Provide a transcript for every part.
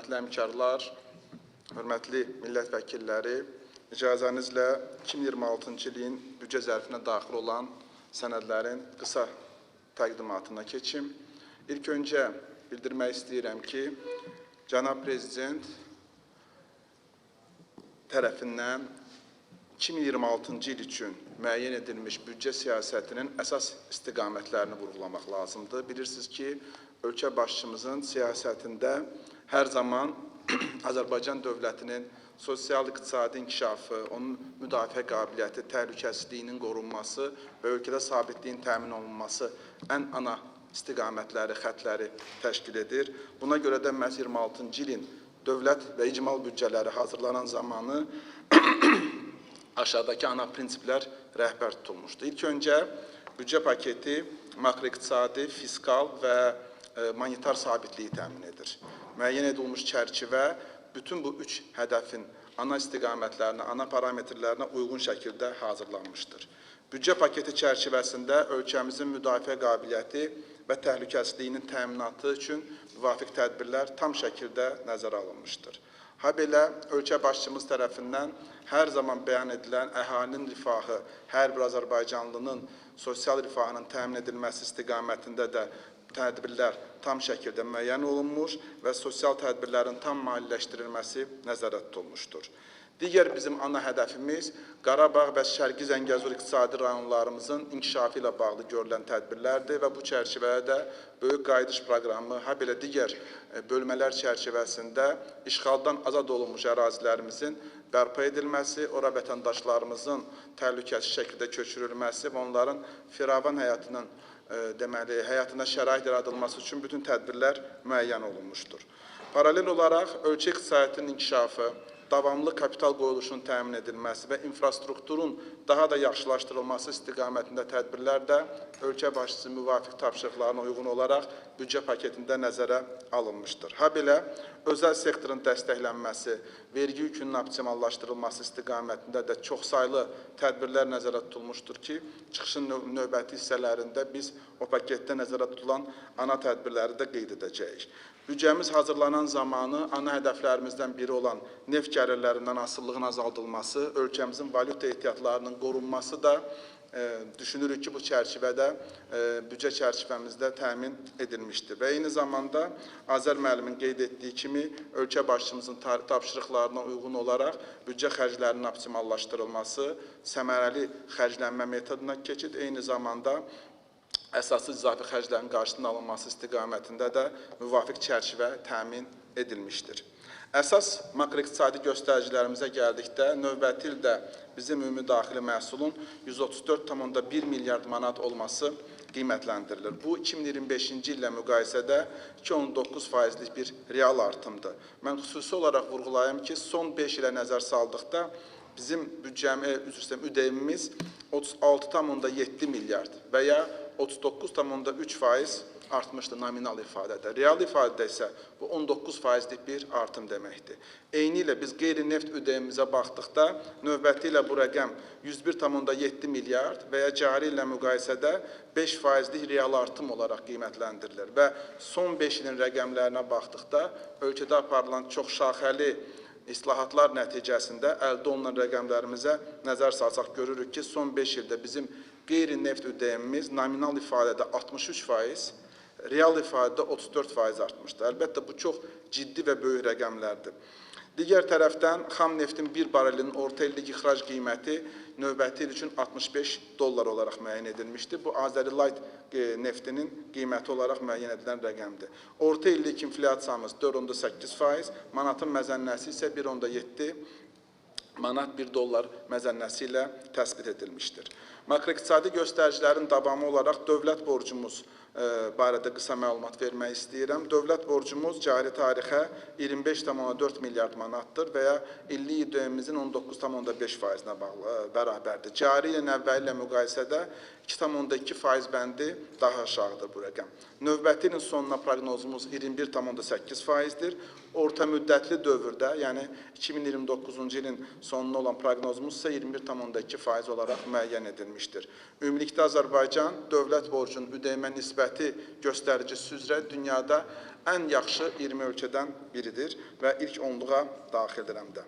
hörmətli həmkarlar, hörmətli millət vəkilləri, icazənizlə 2026-cı ilin büdcə zərfinə daxil olan sənədlərin qısa təqdimatına keçim. İlk öncə bildirmək istəyirəm ki, Cənab Prezident tərəfindən 2026-cı il üçün müəyyən edilmiş büdcə siyasətinin əsas istiqamətlərini vurğulamaq lazımdır. Bilirsiniz ki, ölkə başçımızın siyasətində hər zaman Azərbaycan dövlətinin sosial-iqtisadi inkişafı, onun müdafiə qabiliyyəti, təhlükəsizliyinin qorunması və ölkədə sabitliyin təmin olunması ən ana istiqamətləri, xətləri təşkil edir. Buna görə də məhz 26-cı ilin dövlət və icmal büdcələri hazırlanan zamanı aşağıdakı ana prinsiplər rəhbər tutulmuşdur. İlk öncə büdcə paketi makroiqtisadi, fiskal və monetar sabitliyi təmin edir. Müəyyən edilmiş çərçivə bütün bu üç hədəfin ana istiqamətlərinə, ana parametrlərinə uyğun şəkildə hazırlanmışdır. Büdcə paketi çərçivəsində ölkəmizin müdafiə qabiliyyəti və təhlükəsizliyinin təminatı üçün müvafiq tədbirlər tam şəkildə nəzərə alınmışdır. Habelə ölkə başçımız tərəfindən hər zaman bəyan edilən əhalinin rifahı, hər bir Azərbaycanlının sosial rifahının təmin edilməsi istiqamətində də tədbirlər tam şəkildə müəyyən olunmuş və sosial tədbirlərin tam maliyyələşdirilməsi nəzərdə tutulmuşdur. Digər bizim ana hədəfimiz Qarabağ və Şərqi Zəngəzur iqtisadi rayonlarımızın inkişafı ilə bağlı görülən tədbirlərdir və bu çərçivədə böyük qayıdış proqramı, habelə digər bölmələr çərçivəsində işğaldan azad olunmuş ərazilərimizin bərpa edilməsi, ora vətəndaşlarımızın təhlükəsiz şəkildə köçürülməsi və onların firavan həyatına şərait yaradılması üçün bütün tədbirlər müəyyən olunmuşdur. Paralel olaraq ölkə iqtisadiyyatının inkişafı, davamlı kapital qoyuluşunun təmin edilməsi və infrastrukturun daha da yaxşılaşdırılması istiqamətində tədbirlər də ölkə başçısı müvafiq tapşırıqlarına uyğun olaraq büdcə paketində nəzərə alınmışdır. Habelə özəl sektorun dəstəklənməsi, vergi yükünün optimallaşdırılması istiqamətində də çoxsaylı tədbirlər nəzərə tutulmuşdur ki, çıxışın növbəti hissələrində biz o paketdə nəzərə tutulan ana tədbirləri də qeyd edəcəyik. Büdcəmiz hazırlanan zamanı ana hədəflərimizdən biri olan neft gəlirlərindən asılılığın azaldılması, ölkəmizin valyuta ehtiyatlarının qorunması da düşünürük ki, bu çərçivədə büdcə çərçivəmizdə təmin edilmişdir. Və eyni zamanda Azər müəllimin qeyd etdiyi kimi ölkə başçımızın tapşırıqlarına uyğun olaraq büdcə xərclərinin optimallaşdırılması, səmərəli xərclənmə metoduna keçid, eyni zamanda əsaslı izafi xərclərin qarşısının alınması istiqamətində də müvafiq çərçivə təmin edilmişdir. Əsas makroiqtisadi göstəricilərimizə gəldikdə, növbəti ildə bizim ümumi daxili məhsulun 134,1 milyard manat olması qiymətləndirilir. Bu, 2025-ci illə müqayisədə 2,19%lik bir real artımdır. Mən xüsusi olaraq vurğulayım ki, son 5 ilə nəzər saldıqda bizim ÜDM-imiz 36,7 milyard və ya 39,3% artmışdır nominal ifadədə. Real ifadədə isə bu 19%lik bir artım deməkdir. Eyni ilə biz qeyri-neft ÜDM-imizə baxdıqda növbəti ilə bu rəqəm 101,7 milyard və ya cari ilə müqayisədə 5%lik real artım olaraq qiymətləndirilir və son 5 ilin rəqəmlərinə baxdıqda ölkədə aparılan çox şaxəli islahatlar nəticəsində əldə olunan rəqəmlərimizə nəzər salsaq görürük ki, son 5 ildə bizim qeyri-neft ÜDM-imiz nominal ifadədə 63%, real ifadədə 34% artmışdır. Əlbəttə, bu çox ciddi və böyük rəqəmlərdir. Digər tərəfdən, xam neftin bir barelinin orta illik ixrac qiyməti növbəti il üçün $65 olaraq müəyyən edilmişdir. Bu, Azəri Light neftinin qiyməti olaraq müəyyən edilən rəqəmdir. Orta illik inflyasiyamız 4,8%, manatın məzənnəsi isə 1,7 manat $1 məzənnəsi ilə təsbit edilmişdir. Makroiqtisadi göstəricilərin davamı olaraq dövlət borcumuz barədə qısa məlumat vermək istəyirəm. Dövlət borcumuz cari tarixə 25,4 milyard manatdır və ya illik ÜDM-imizin 19,5%-nə bərabərdir. Cari ilə əvvəli ilə müqayisədə 2,2% bəndi daha aşağıdır bu rəqəm. Növbəti ilin sonuna proqnozumuz 21,8%-dir. Orta müddətli dövrdə, yəni 2029-cu ilin sonuna olan proqnozumuz isə 21,2% olaraq müəyyən edilmişdir. Ümumilikdə Azərbaycan dövlət borcunun ÜDM nisbəti göstəricisi üzrə dünyada ən yaxşı 20 ölkədən biridir və ilk 10-luğa daxildir həm də.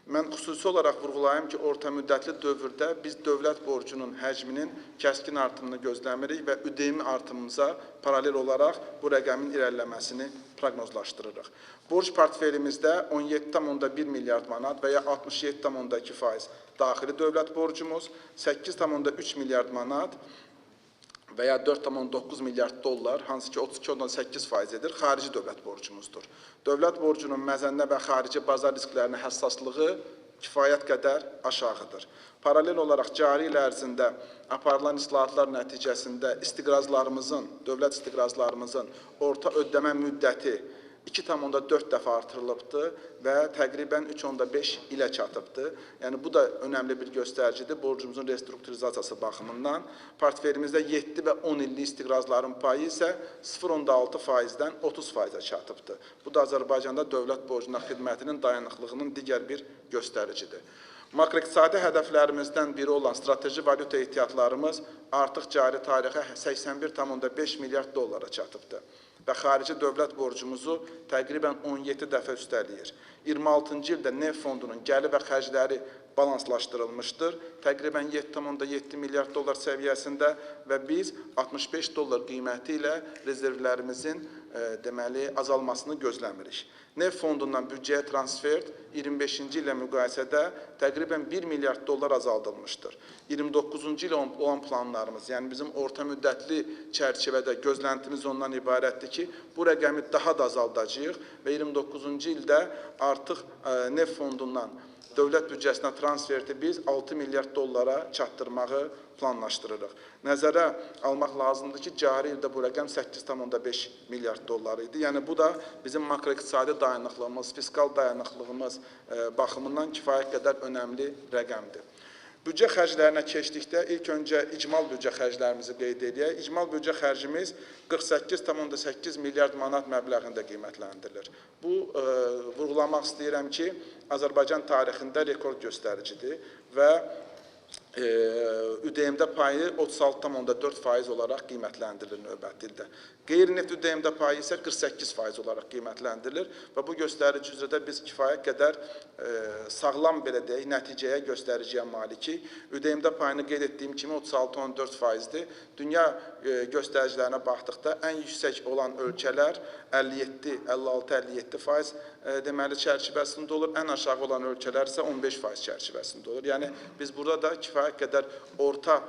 Mən xüsusi olaraq vurğulayım ki, orta müddətli dövrdə biz dövlət borcunun həcminin kəskin artımını gözləmirik və ÜDM artımımıza paralel olaraq bu rəqəmin irəliləməsini proqnozlaşdırırıq. Borc portfelimizdə 17,1 milyard manat və ya 67,2% daxili dövlət borcumuz, 8,3 milyard manat və ya 4,9 milyard dollar, hansı ki 32,8%-dir, xarici dövlət borcumuzdur. Dövlət borcunun məzənnə və xarici bazar risklərinin həssaslığı kifayət qədər aşağıdır. Paralel olaraq cari il ərzində aparılan islahatlar nəticəsində dövlət istiqrazlarımızın orta ödəmə müddəti 2,4 dəfə artırılıbdır və təqribən 3,5 ilə çatıbdır. Yəni, bu da önəmli bir göstəricidir borcumuzun restrukturizasiyası baxımından. Portfelimizdə 7 və 10 illik istiqrazların payı isə 0,6%-dən 30%-ə çatıbdır. Bu da Azərbaycanda dövlət borcuna xidmətinin dayanıqlığının digər bir göstəricidir. Makroiqtisadi hədəflərimizdən biri olan strateji valyuta ehtiyatlarımız artıq cari tarixə 81,5 milyard dollara çatıbdır və xarici dövlət borcumuzu təqribən 17 dəfə üstələyir. 26-cı ildə neft fondunun gəlir və xərcləri balanslaşdırılmışdır. Təqribən 7,7 milyard dollar səviyyəsində və biz 65 dollar qiyməti ilə rezervlərimizin azalmasını gözləmirik. Neft fondundan büdcəyə transfer 25-ci ilə müqayisədə təqribən 1 milyard dollar azaldılmışdır. 29-cu ilə olan planlarımız, yəni bizim orta müddətli çərçivədə gözləntimiz ondan ibarətdir ki, bu rəqəmi daha da azaldacağıq və 29-cu ildə artıq neft fondundan dövlət büdcəsinə transferti biz 6 milyard dollara çatdırmağı planlaşdırırıq. Nəzərə almaq lazımdır ki, cari ildə bu rəqəm 8,5 milyard dollar idi. Yəni, bu da bizim makroiqtisadi dayanıqlığımız, fiskal dayanıqlığımız baxımından kifayət qədər önəmli rəqəmdir. Büdcə xərclərinə keçdikdə ilk öncə icmal büdcə xərclərimizi qeyd edək. İcmal büdcə xərcimiz 48,8 milyard manat məbləğində qiymətləndirilir. Bu, vurğulamaq istəyirəm ki, Azərbaycan tarixində rekord göstəricidir və ÜDM-də payı 36,4% olaraq qiymətləndirilir növbəti ildə. Qeyri-neft ÜDM-də payı isə 48% olaraq qiymətləndirilir və bu göstərici üzrə də biz kifayət qədər sağlam belə deyək, nəticəyə, göstəriciyə maliki. ÜDM-də payını qeyd etdiyim kimi 36,4%-dir. Dünya göstəricilərinə baxdıqda ən yüksək olan ölkələr 56-57% deməli çərçivəsində olur, ən aşağı olan ölkələr isə 15% çərçivəsində olur. Yəni, biz burada da kifayət qədər orta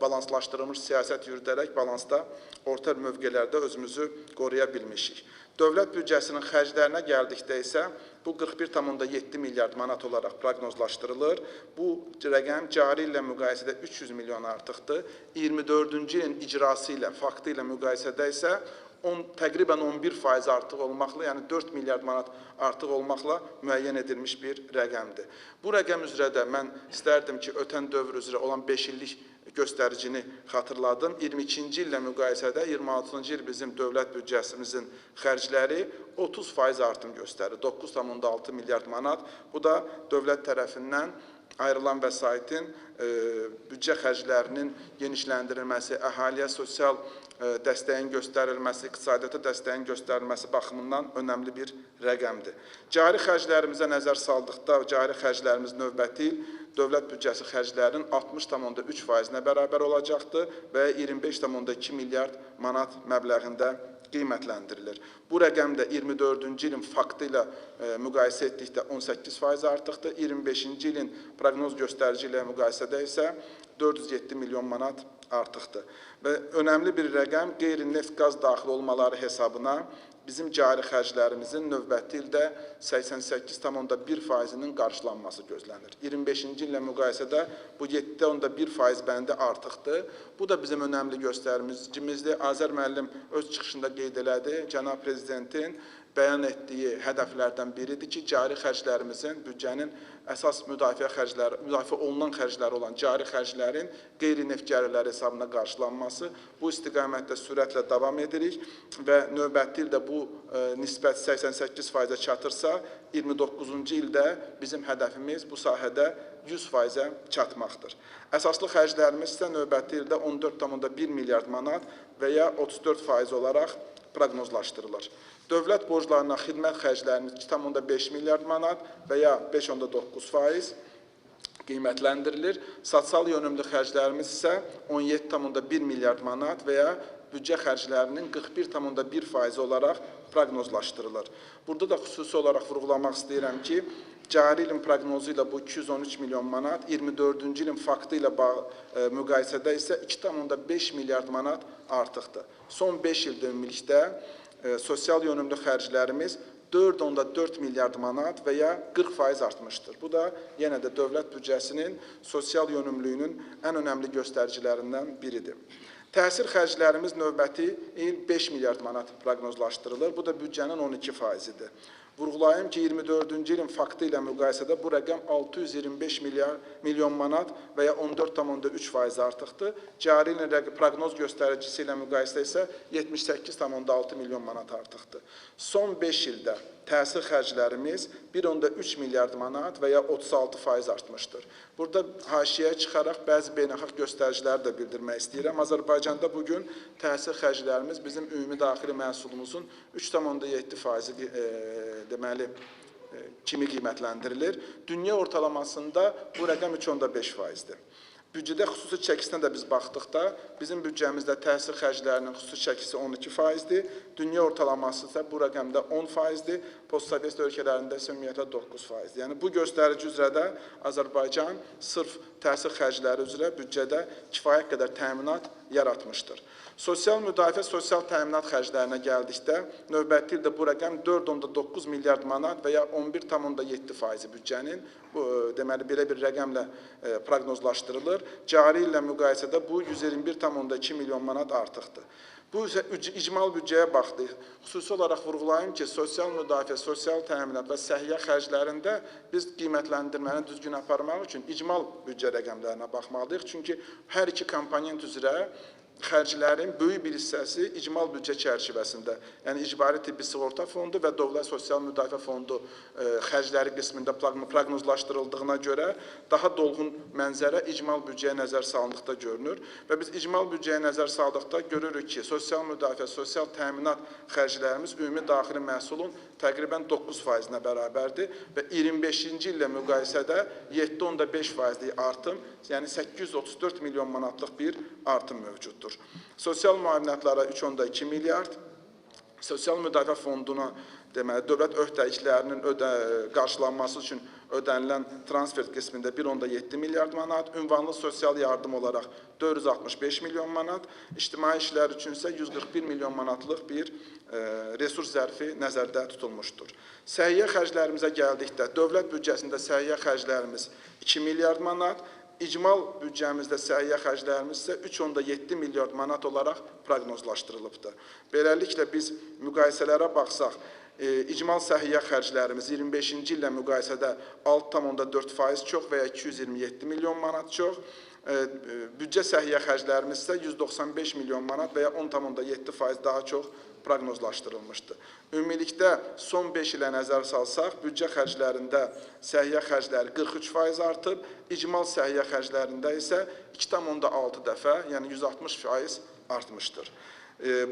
balanslaşdırılmış siyasət yürüdərək balansda orta mövqelərdə özümüzü qoruya bilmişik. Dövlət büdcəsinin xərclərinə gəldikdə isə bu 41,7 milyard manat olaraq proqnozlaşdırılır. Bu rəqəm cari ilə müqayisədə 300 milyon artıqdır. 24-cü ilin icrası ilə, faktı ilə müqayisədə isə təqribən 11% artıq olmaqla, yəni 4 milyard manat artıq olmaqla müəyyən edilmiş bir rəqəmdir. Bu rəqəm üzrə də mən istərdim ki, ötən dövr üzrə olan 5 illik göstəricini xatırladım. 22-ci illə müqayisədə 26-cı il bizim dövlət büdcəsimizin xərcləri 30% artım göstərir. 9,6 milyard manat. Bu da dövlət tərəfindən ayrılan vəsaitin büdcə xərclərinin genişləndirilməsi, əhaliyə sosial dəstəyin göstərilməsi, iqtisadiyyata dəstəyin göstərilməsi baxımından önəmli bir rəqəmdir. Cari xərclərimizə nəzər saldıqda, cari xərclərimiz növbəti il dövlət büdcəsi xərclərinin 60,3%-nə bərabər olacaqdır və 25,2 milyard manat məbləğində qiymətləndirilir. Bu rəqəm də 24-cü ilin faktı ilə müqayisə etdikdə 18% artıqdır, 25-ci ilin proqnoz göstərici ilə müqayisədə isə 407 milyon manat artıqdır. Və önəmli bir rəqəm qeyri-neft qaz daxil olmaları hesabına bizim cari xərclərimizin növbəti ildə 88,1%-nin qarşılanması gözlənir. 25-ci illə müqayisədə bu 7,1% bəndi artıqdır. Bu da bizim önəmli göstəricimizdir. Azər müəllim öz çıxışında qeyd elədi, cənab prezidentin bəyan etdiyi hədəflərdən biridir ki, cari xərclərimizin, büdcənin əsas müdafiə olunan xərcləri olan cari xərclərin qeyri-neft gəlirləri hesabına qarşılanması. Bu istiqamətdə sürətlə davam edirik və növbəti ildə bu nisbət 88%-ə çatırsa, 29-cu ildə bizim hədəfimiz bu sahədə 100%-ə çatmaqdır. Əsaslı xərclərimiz isə növbəti ildə 14,1 milyard manat və ya 34% olaraq proqnozlaşdırılır. Dövlət borclarına xidmət xərclərimiz 2,5 milyard manat və ya 5,9% qiymətləndirilir. Sosial yönümlü xərclərimiz isə 17,1 milyard manat və ya büdcə xərclərinin 41,1% olaraq proqnozlaşdırılır. Burada da xüsusi olaraq vurğulamaq istəyirəm ki, cari ilin proqnozu ilə bu 213 milyon manat, 24-cü ilin faktı ilə müqayisədə isə 2,5 milyard manat artıqdır. Son 5 ildə ümumilikdə sosial yönümlü xərclərimiz 4,4 milyard manat və ya 40% artmışdır. Bu da yenə də dövlət büdcəsinin sosial yönümlülüyünün ən önəmli göstəricilərindən biridir. Təhsil xərclərimiz növbəti il 5 milyard manat proqnozlaşdırılır. Bu da büdcənin 12%-idir. Vurğulayım ki, 24-cü ilin faktı ilə müqayisədə bu rəqəm 625 milyon manat və ya 14,3% artıqdır. Cari ilin proqnoz göstəricisi ilə müqayisədə isə 78,6 milyon manat artıqdır. Son 5 ildə təhsil xərclərimiz 1,3 milyard manat və ya 36% artmışdır. Burada haşiyəyə çıxaraq bəzi beynəlxalq göstəriciləri də bildirmək istəyirəm. Azərbaycanda bugün təhsil xərclərimiz bizim ümumi daxili məhsulumuzun 3,7% deməli kimi qiymətləndirilir. Dünya ortalamasında bu rəqəm 3,5%-dir. Büdcədə xüsusi çəkisinə də biz baxdıqda, bizim büdcəmizdə təhsil xərclərinin xüsusi çəkisi 12%-dir, dünya ortalaması isə bu rəqəmdə 10%-dir, postsovet ölkələrində isə ümumiyyətlə 9%-dir. Yəni, bu göstərici üzrə də Azərbaycan sırf təhsil xərcləri üzrə büdcədə kifayət qədər təminat yaratmışdır. Sosial müdafiə, sosial təminat xərclərinə gəldikdə, növbəti ildə bu rəqəm 4,9 milyard manat və ya 11,7% büdcənin deməli, belə bir rəqəmlə proqnozlaşdırılır. Cari illə müqayisədə bu 121,2 milyon manat artıqdır. Bu isə icmal büdcəyə baxdıq. Xüsusi olaraq vurğulayım ki, sosial müdafiə, sosial təminat və səhiyyə xərclərində biz qiymətləndirməni düzgün aparmaq üçün icmal büdcə rəqəmlərinə baxmalıyıq. Çünki hər iki komponent üzrə xərclərin böyük bir hissəsi icmal büdcə çərçivəsində, yəni icbari tibbi sığorta fondu və Dövlət Sosial Müdafiə Fondu xərcləri qismində proqnozlaşdırıldığına görə daha dolğun mənzərə icmal büdcəyə nəzər salındıqda görünür və biz icmal büdcəyə nəzər saldıqda görürük ki, sosial müdafiə, sosial təminat xərclərimiz ümumi daxili məhsulun təqribən 9%-nə bərabərdir və 25-ci illə müqayisədə 7,5%-lik artım, yəni 834 milyon manatlıq bir artım mövcuddur. Sosial müavinətlərə 3,2 milyard, sosial müdafiə fonduna deməli, dövlət öhdəliklərinin qarşılanması üçün ödənilən transfer qismində 1,7 milyard manat, ünvanlı sosial yardım olaraq 465 milyon manat, ictimai işlər üçün isə 141 milyon manatlıq bir resurs zərfi nəzərdə tutulmuşdur. Səhiyyə xərclərimizə gəldikdə, dövlət büdcəsində səhiyyə xərclərimiz 2 milyard manat, İcmal büdcəmizdə səhiyyə xərclərimiz isə 3,7 milyard manat olaraq proqnozlaşdırılıbdır. Beləliklə, biz müqayisələrə baxsaq, icmal səhiyyə xərclərimiz 25-ci illə müqayisədə 6,4% çox və ya 227 milyon manat çox, büdcə səhiyyə xərclərimiz isə 195 milyon manat və ya 10,7% daha çox proqnozlaşdırılmışdır. Ümumilikdə son 5 ilə nəzər salsaq, büdcə xərclərində səhiyyə xərcləri 43% artıb, icmal səhiyyə xərclərində isə 2,6 dəfə, yəni 160% artmışdır.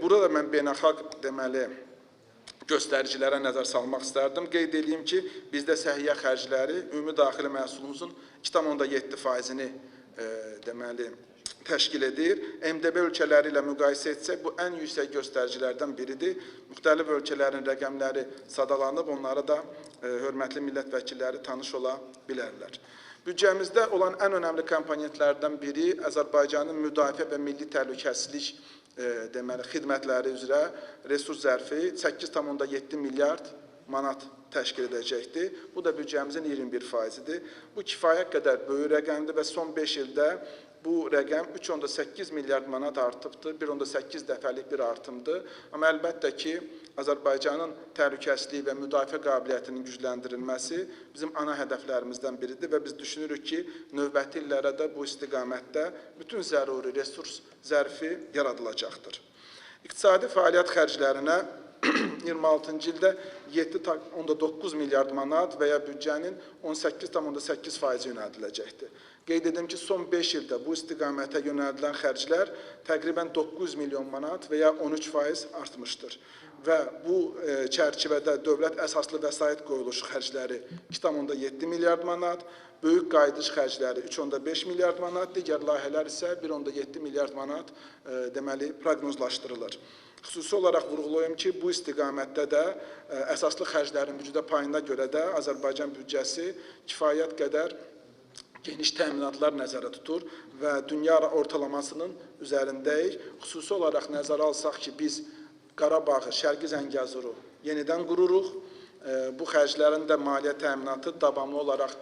Burada da mən beynəlxalq deməli göstəricilərə nəzər salmaq istərdim. Qeyd edeyim ki, bizdə səhiyyə xərcləri ümumi daxili məhsulumuzun 2,7%-ni deməli təşkil edir. MDB ölkələri ilə müqayisə etsək, bu ən yüksək göstəricilərdən biridir. Müxtəlif ölkələrin rəqəmləri sadalanıb, onlara da hörmətli millət vəkilləri tanış ola bilərlər. Büdcəmizdə olan ən önəmli komponentlərdən biri Azərbaycanın müdafiə və milli təhlükəsizlik deməli, xidmətləri üzrə resurs zərfi 8,7 milyard manat təşkil edəcəkdir. Bu da büdcəmizin 21%-idir. Bu kifayət qədər böyük rəqəmdir və son 5 ildə bu rəqəm 3,8 milyard manat artıbdır, 1,8 dəfəlik bir artımdır. Amma əlbəttə ki, Azərbaycanın təhlükəsizliyi və müdafiə qabiliyyətinin gücləndirilməsi bizim ana hədəflərimizdən biridir və biz düşünürük ki, növbəti illərə də bu istiqamətdə bütün zəruri resurs zərfi yaradılacaqdır. İqtisadi fəaliyyət xərclərinə 2026-cı ildə 7,9 milyard manat və ya büdcənin 18,8% yönəldiləcəkdir. Qeyd edim ki, son 5 ildə bu istiqamətə yönəldilən xərclər təqribən 900 milyon manat və ya 13% artmışdır. Və bu çərçivədə dövlət əsaslı vəsait qoyuluş xərcləri 2,7 milyard manat, böyük qayıdış xərcləri 3,5 milyard manat, digər layihələr isə 1,7 milyard manat deməli proqnozlaşdırılır. Xüsusi olaraq vurğulayım ki, bu istiqamətdə də əsaslı xərclərin büdcə payına görə də Azərbaycan büdcəsi kifayət qədər geniş təminatlar nəzərdə tutur və dünya ortalamasının üzərindəyik. Xüsusi olaraq nəzərə alsaq ki, biz Qarabağı, Şərqi Zəngəzuru yenidən qururuq. Bu xərclərin də maliyyə təminatı davamlı olaraq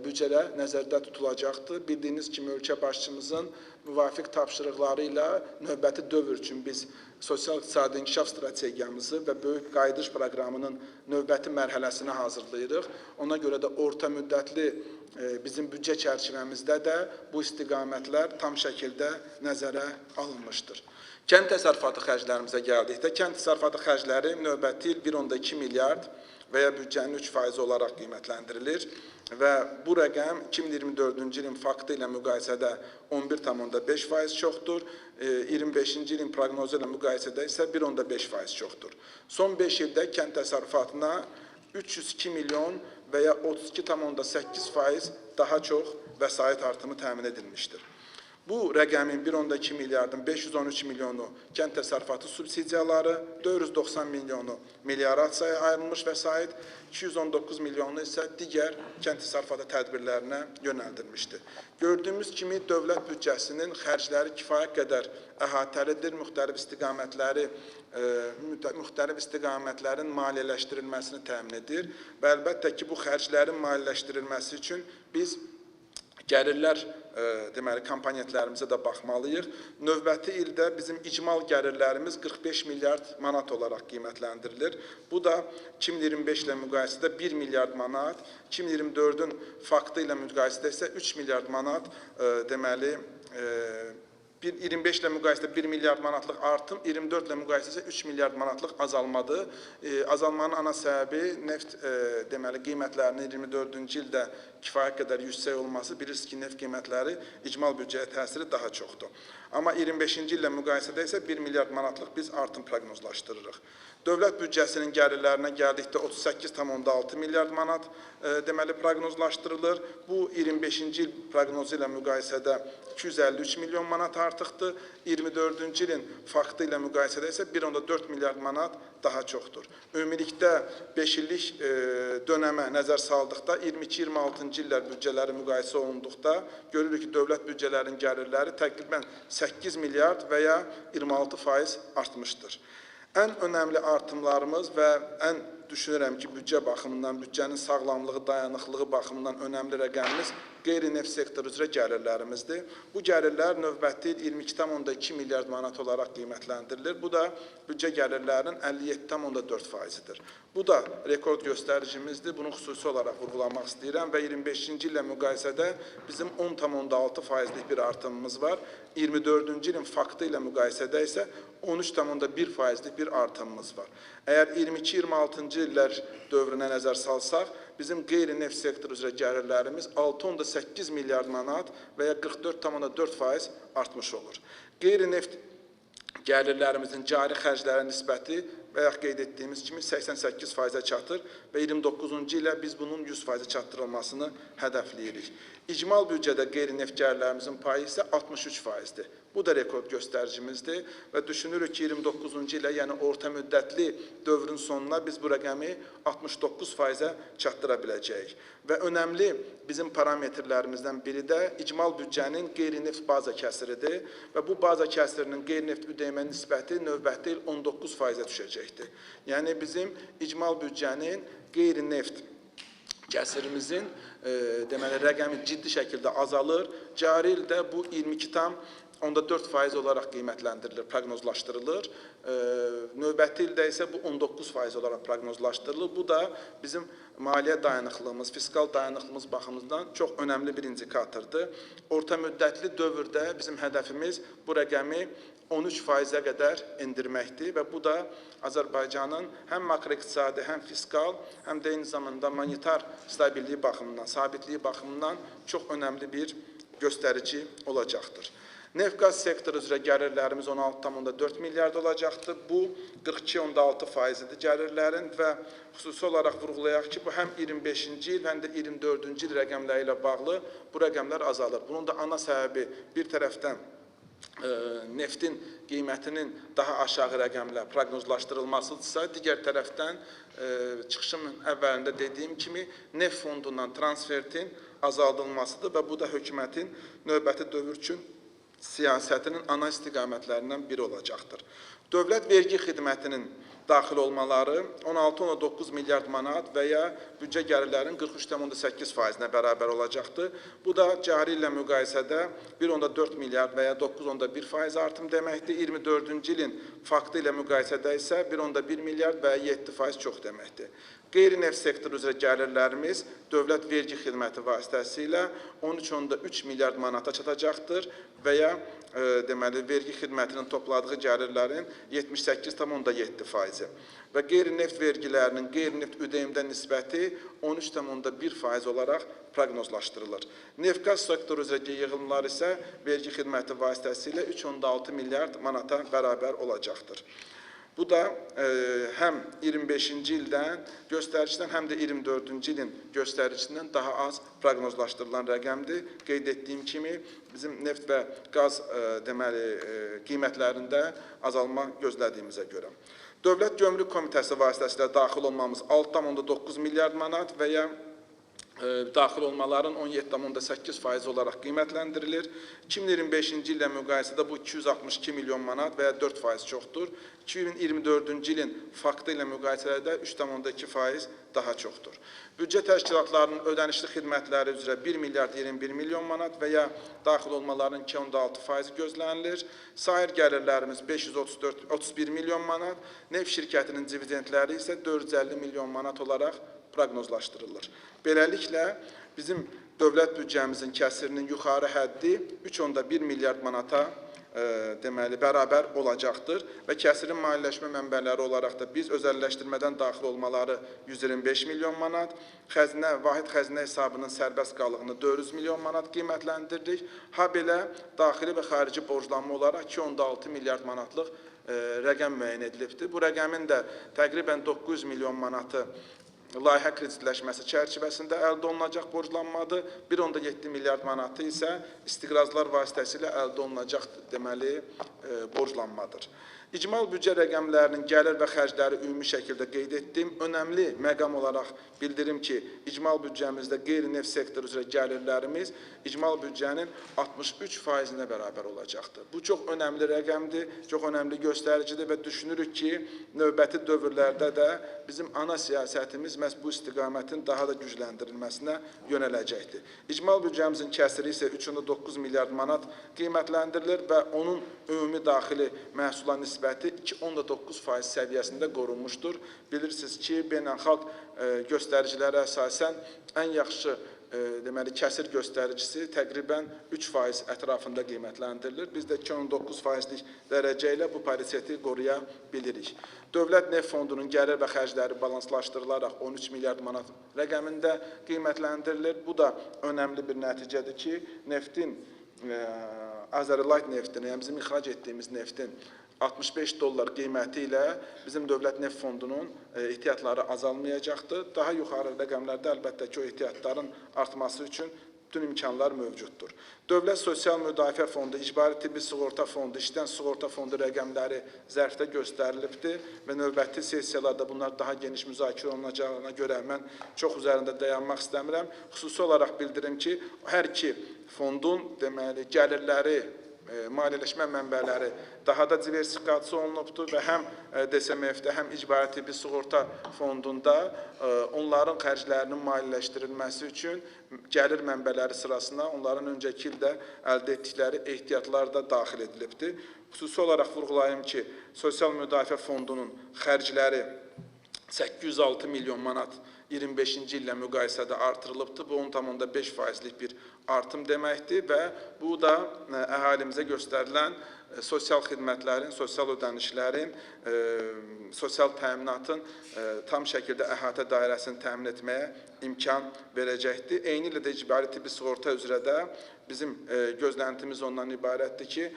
büdcədə nəzərdə tutulacaqdır. Bildiyiniz kimi, ölkə başçımızın müvafiq tapşırıqları ilə növbəti dövr üçün biz sosial-iqtisadi inkişaf strategiyamızı və böyük qayıdış proqramının növbəti mərhələsini hazırlayırıq. Ona görə də orta müddətli bizim büdcə çərçivəmizdə də bu istiqamətlər tam şəkildə nəzərə alınmışdır. Kənd təsərrüfatı xərclərimizə gəldikdə, kənd təsərrüfatı xərcləri növbəti il 1,2 milyard və ya büdcənin 3% olaraq qiymətləndirilir və bu rəqəm 2024-cü ilin faktı ilə müqayisədə 11,5% çoxdur, 25-ci ilin proqnozu ilə müqayisədə isə 1,5% çoxdur. Son 5 ildə kənd təsərrüfatına 302 milyon və ya 32,8% daha çox vəsait artımı təmin edilmişdir. Bu rəqəmin 1,2 milyardın 513 milyonu kənd təsərrüfatı subsidiyaları, 490 milyonu meliorasiyaya ayrılmış vəsait, 219 milyonu isə digər kənd təsərrüfatı tədbirlərinə yönəldilmişdir. Gördüyümüz kimi dövlət büdcəsinin xərcləri kifayət qədər əhatəlidir, müxtəlif istiqamətlərin maliyyələşdirilməsini təmin edir və əlbəttə ki, bu xərclərin maliyyələşdirilməsi üçün biz gəlirlər deməli komponentlərimizə də baxmalıyıq. Növbəti ildə bizim icmal gəlirlərimiz 45 milyard manat olaraq qiymətləndirilir. Bu da 2025 ilə müqayisədə 1 milyard manat, 2024-ün faktı ilə müqayisədə isə 3 milyard manat deməli 25 ilə müqayisədə 1 milyard manatlıq artım, 24 ilə müqayisədə 3 milyard manatlıq azalmadır. Azalmanın ana səbəbi neft deməli qiymətlərinin 24-cü ildə kifayət qədər yüksək olması, bilirsiniz ki, neft qiymətləri icmal büdcəyə təsiri daha çoxdur. Amma 25-ci illə müqayisədə isə 1 milyard manatlıq biz artım proqnozlaşdırırıq. Dövlət büdcəsinin gəlirlərinə gəldikdə 38,6 milyard manat deməli proqnozlaşdırılır. Bu 25-ci il proqnozu ilə müqayisədə 253 milyon manat artıqdır. 24-cü ilin faktı ilə müqayisədə isə 1,4 milyard manat daha çoxdur. Ümumilikdə 5 illik dönəmə nəzər saldıqda 22-26-cı illər büdcələri müqayisə olunduqda görürük ki, dövlət büdcələrinin gəlirləri təqribən 8 milyard və ya 26% artmışdır. Ən önəmli artımlarımız və ən düşünürəm ki, büdcə baxımından, büdcənin sağlamlığı, dayanıqlığı baxımından önəmli rəqəmimiz qeyri-neft sektoru üzrə gəlirlərimizdir. Bu gəlirlər növbəti il 22,2 milyard manat olaraq qiymətləndirilir. Bu da büdcə gəlirlərinin 57,4%-dir. Bu da rekord göstəricimizdir. Bunu xüsusi olaraq vurğulamaq istəyirəm və 25-ci illə müqayisədə bizim 10,6%lik bir artımımız var. 24-cü ilin faktı ilə müqayisədə isə 13,1%lik bir artımımız var. Əgər 22-26-cı illər dövrünə nəzər salsaq, bizim qeyri-neft sektoru üzrə gəlirlərimiz 6,8 milyard manat və ya 44,4% artmış olur. Qeyri-neft gəlirlərimizin cari xərclərə nisbəti və ya qeyd etdiyimiz kimi 88%-ə çatır və 29-cu ilə biz bunun 100%-ə çatdırılmasını hədəfləyirik. İcmal büdcədə qeyri-neft gəlirlərimizin payı isə 63%-dir. Bu da rekord göstəricimizdir və düşünürük ki, 29-cu ilə, yəni orta müddətli dövrün sonuna biz bu rəqəmi 69%-ə çatdıra biləcəyik. Və önəmli bizim parametrlərimizdən biri də icmal büdcənin qeyri-neft baza kəsiridir və bu baza kəsirinin qeyri-neft ödəyimə nisbəti növbəti il 19%-ə düşəcəkdir. Yəni bizim icmal büdcənin qeyri-neft kəsirimizin deməli rəqəmi ciddi şəkildə azalır. Cari ildə bu 22,4% olaraq qiymətləndirilir, proqnozlaşdırılır. Növbəti ildə isə bu 19% olaraq proqnozlaşdırılır. Bu da bizim maliyyə dayanıqlığımız, fiskal dayanıqlığımız baxımından çox önəmli bir indikatordur. Orta müddətli dövrdə bizim hədəfimiz bu rəqəmi 13%-ə qədər endirməkdir və bu da Azərbaycanın həm makroiqtisadi, həm fiskal, həm də eyni zamanda monetar stabilliyi baxımından, sabitliyi baxımından çox önəmli bir göstərici olacaqdır. Neft-qaz sektoru üzrə gəlirlərimiz 16,4 milyard olacaqdır. Bu 42,6%-dir gəlirlərin və xüsusi olaraq vurğulayaq ki, bu həm 25-ci il, həm də 24-cü il rəqəmləri ilə bağlı bu rəqəmlər azalır. Bunun da ana səbəbi bir tərəfdən neftin qiymətinin daha aşağı rəqəmlə proqnozlaşdırılmasıdırsa, digər tərəfdən çıxışımın əvvəlində dediyim kimi neft fondundan transfertin azaldılmasıdır və bu da hökumətin növbəti dövr üçün siyasətinin ana istiqamətlərindən biri olacaqdır. Dövlət vergi xidmətinin daxil olmaları 16,9 milyard manat və ya büdcə gəlirlərin 43,8%-nə bərabər olacaqdır. Bu da cari ilə müqayisədə 1,4 milyard və ya 9,1% artım deməkdir. 24-cü ilin faktı ilə müqayisədə isə 1,1 milyard və ya 7% çox deməkdir. Qeyri-neft sektoru üzrə gəlirlərimiz dövlət vergi xidməti vasitəsilə 13,3 milyard manata çatacaqdır və ya deməli, vergi xidmətinin topladığı gəlirlərin 78,7%. Və qeyri-neft vergilərinin qeyri-neft ödəyimdə nisbəti 13,1% olaraq proqnozlaşdırılır. Neft-qaz sektoru üzrə yığılımlar isə vergi xidməti vasitəsilə 3,6 milyard manata bərabər olacaqdır. Bu da həm 25-ci ildən göstəricidən, həm də 24-cü ilin göstəricisindən daha az proqnozlaşdırılan rəqəmdir. Qeyd etdiyim kimi, bizim neft və qaz qiymətlərində azalma gözlədiyimizə görə. Dövlət Gömrük Komitəsi vasitəsilə daxil olmamız 6,9 milyard manat və ya daxil olmaların 17,8% olaraq qiymətləndirilir. 2025-ci illə müqayisədə bu 262 milyon manat və ya 4% çoxdur. 2024-cü ilin faktı ilə müqayisədə 3,2% daha çoxdur. Büdcə təşkilatlarının ödənişli xidmətləri üzrə 1 milyard 21 milyon manat və ya daxil olmaların 2,6% gözlənilir. Sair gəlirlərimiz 531 milyon manat, neft şirkətinin dividendləri isə 450 milyon manat olaraq proqnozlaşdırılır. Beləliklə, bizim dövlət büdcəmizin kəsirinin yuxarı həddi 3,1 milyard manata deməli, bərabər olacaqdır və kəsirin maliyyələşmə mənbələri olaraq da biz özəlləşdirmədən daxil olmaları 125 milyon manat, vahid xəzinə hesabının sərbəst qalığını 400 milyon manat qiymətləndiririk. Ha belə, daxili və xarici borclanma olaraq 2,6 milyard manatlıq rəqəm müəyyən edilibdir. Bu rəqəmin də təqribən 900 milyon manatı layihə kreditləşməsi çərçivəsində əldə olunacaq borclanmadır. 1,7 milyard manatı isə istiqrazlar vasitəsilə əldə olunacaq deməli borclanmadır. İcmal büdcə rəqəmlərinin gəlir və xərcləri ümumi şəkildə qeyd etdim. Önəmli məqam olaraq bildirim ki, icmal büdcəmizdə qeyri-neft sektoru üzrə gəlirlərimiz icmal büdcənin 63%-nə bərabər olacaqdır. Bu çox önəmli rəqəmdir, çox önəmli göstəricidir və düşünürük ki, növbəti dövrlərdə də bizim ana siyasətimiz məhz bu istiqamətin daha da gücləndirilməsinə yönələcəkdir. İcmal büdcəmizin kəsiri isə 3,9 milyard manat qiymətləndirilir və onun ümumi daxili məhsula nisbəti 2,9% səviyyəsində qorunmuşdur. Bilirsiniz ki, beynəlxalq göstəricilərə əsasən ən yaxşı deməli, kəsir göstəricisi təqribən 3% ətrafında qiymətləndirilir. Biz də 2,9%lik dərəcə ilə bu pariteti qoruya bilirik. Dövlət neft fondunun gəlir və xərcləri balanslaşdırılaraq 13 milyard manat rəqəmində qiymətləndirilir. Bu da önəmli bir nəticədir ki, neftin, Azərbaycan neftini, yəni bizim ixrac etdiyimiz neftin 65 dollar qiyməti ilə bizim dövlət neft fondunun ehtiyatları azalmayacaqdır. Daha yuxarı rəqəmlərdə əlbəttə ki, o ehtiyatların artması üçün bütün imkanlar mövcuddur. Dövlət Sosial Müdafiə Fondu, İcbari Tibbi Sığorta Fondu, İşdən Sığorta Fondu rəqəmləri zərfdə göstərilibdir və növbəti sessiyalarda bunlar daha geniş müzakirə olunacağına görə mən çox üzərində dayanmaq istəmirəm. Xüsusi olaraq bildirim ki, hər iki fondun deməli, gəlirləri, maliyyələşmə mənbələri daha da diversifikasiya olunubdur və həm DSMF-də, həm İcbari Tibbi Sığorta Fondunda onların xərclərinin maliyyələşdirilməsi üçün gəlir mənbələri sırasına onların öncəki ildə əldə etdikləri ehtiyatlar da daxil edilibdir. Xüsusi olaraq vurğulayım ki, Sosial Müdafiə Fondunun xərcləri 806 milyon manat 25-ci illə müqayisədə artırılıbdır. Bu 10,5%lik bir artım deməkdir və bu da əhalimizə göstərilən sosial xidmətlərin, sosial ödənişlərin, sosial təminatın tam şəkildə əhatə dairəsini təmin etməyə imkan verəcəkdir. Eyni ilə də icbari tibbi sığorta üzrə də bizim gözləntimiz ondan ibarətdir ki,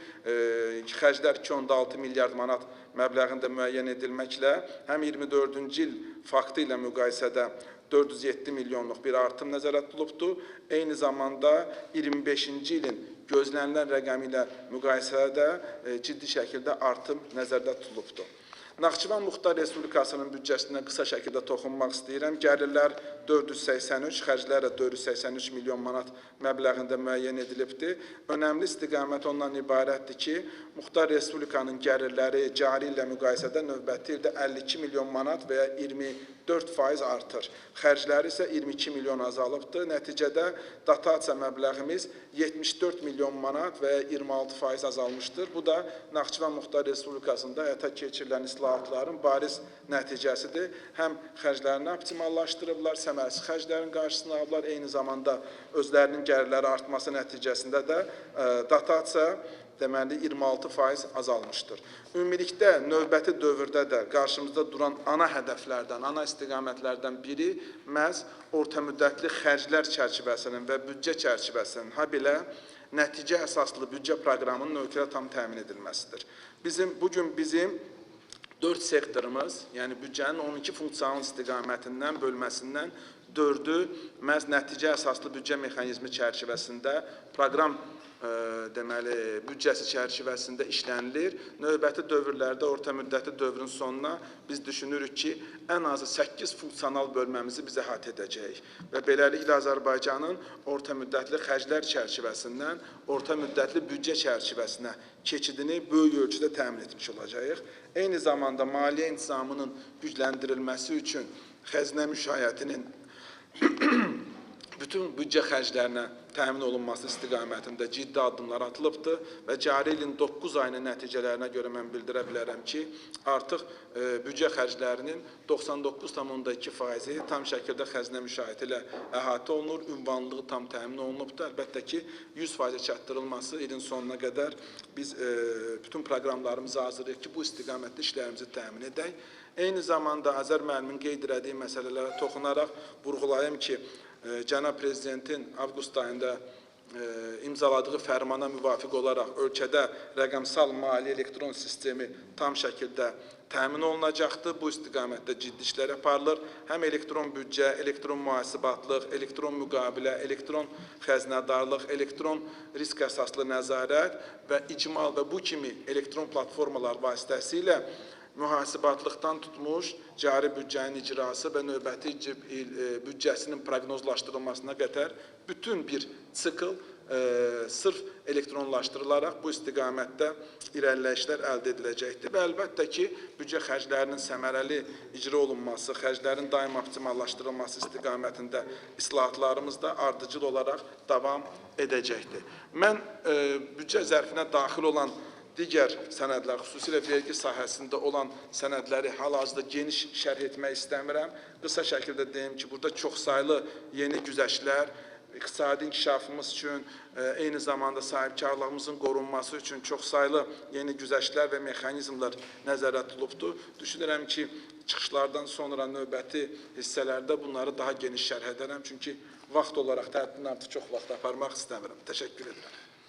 xərclər 2.6 milyard manat məbləğində müəyyən edilməklə həm 24-cü il faktı ilə müqayisədə 407 milyonluq bir artım nəzərdə tutulubdur. Eyni zamanda 25-ci ilin gözlənilən rəqəmi ilə müqayisədə ciddi şəkildə artım nəzərdə tutulubdur. Naxçıvan Muxtar Respublikasının büdcəsinə qısa şəkildə toxunmaq istəyirəm. Gəlirlər 483, xərclər 483 milyon manat məbləğində müəyyən edilibdir. Önəmli istiqamət ondan ibarətdir ki, Muxtar Respublikanın gəlirləri cari ilə müqayisədə növbəti ildə 52 milyon manat və ya 24% artır. Xərcləri isə 22 milyon azalıbdır. Nəticədə dotasiya məbləğimiz 74 milyon manat və ya 26% azalmışdır. Bu da Naxçıvan Muxtar Respublikasında həyata keçirilən islahatların bariz nəticəsidir. Həm xərclərini optimallaşdırıblar, səmərəsiz xərclərin qarşısını alırlar, eyni zamanda özlərinin gəlirləri artması nəticəsində də dotasiya deməli 26% azalmışdır. Ümumilikdə növbəti dövrdə də qarşımızda duran ana hədəflərdən, ana istiqamətlərdən biri məhz orta müddətli xərclər çərçivəsinin və büdcə çərçivəsinin, habelə nəticə əsaslı büdcə proqramının ölkədə tam təmin edilməsidir. Bugün bizim 4 sektorumuz, yəni büdcənin 12 funksiyanal istiqamətindən, bölməsindən 4-ü məhz nəticə əsaslı büdcə mexanizmi çərçivəsində proqram deməli, büdcəsi çərçivəsində işlənilir. Növbəti dövrlərdə, orta müddətli dövrün sonuna biz düşünürük ki, ən azı 8 funksiyanal bölməmizi biz əhatə edəcəyik. Və beləliklə Azərbaycanın orta müddətli xərclər çərçivəsindən orta müddətli büdcə çərçivəsinə keçidini böyük ölçüdə təmin etmiş olacağıq. Eyni zamanda maliyyə intizamının gücləndirilməsi üçün xəzinə müşayiətinin bütün büdcə xərclərinə təmin olunması istiqamətində ciddi addımlar atılıbdır və cari ilin 9 ayının nəticələrinə görə mən bildirə bilərəm ki, artıq büdcə xərclərinin 99,2%-i tam şəkildə xəzinə müşahidə ilə əhatə olunur, ünvanlığı tam təmin olunubdur. Əlbəttə ki, 100% çatdırılması ilin sonuna qədər biz bütün proqramlarımızı hazırlayıq ki, bu istiqamətdə işlərimizi təmin edək. Eyni zamanda Azər müəllimin qeyd elədiyi məsələlərə toxunaraq vurğulayım ki, Cənab Prezidentin avqust ayında imzaladığı fərmana müvafiq olaraq ölkədə rəqəmsal maliyyə elektron sistemi tam şəkildə təmin olunacaqdır. Bu istiqamətdə ciddi işlər aparılır. Həm elektron büdcə, elektron mühasibatlıq, elektron müqavilə, elektron xəzinədarlıq, elektron risk əsaslı nəzarət və icmal və bu kimi elektron platformalar vasitəsilə mühasibatlıqdan tutmuş, cari büdcənin icrası və növbəti il büdcəsinin proqnozlaşdırılmasına qədər bütün bir sikl sırf elektronlaşdırılaraq bu istiqamətdə irəliləyişlər əldə ediləcəkdir. Və əlbəttə ki, büdcə xərclərinin səmərəli icra olunması, xərclərin daim optimallaşdırılması istiqamətində islahatlarımız da ardıcıl olaraq davam edəcəkdir. Mən büdcə zərfinə daxil olan digər sənədlər, xüsusilə vergi sahəsində olan sənədləri hal-hazırda geniş şərh etmək istəmirəm. Qısa şəkildə deyim ki, burada çoxsaylı yeni güzəştlər, iqtisadi inkişafımız üçün, eyni zamanda sahibkarlığımızın qorunması üçün çoxsaylı yeni güzəştlər və mexanizmlər nəzərdə tutulubdur. Düşünürəm ki, çıxışlardan sonra növbəti hissələrdə bunları daha geniş şərh edərəm. Çünki vaxt olaraq həddindən artıq çox vaxt aparmaq istəmirəm. Təşəkkür edirəm.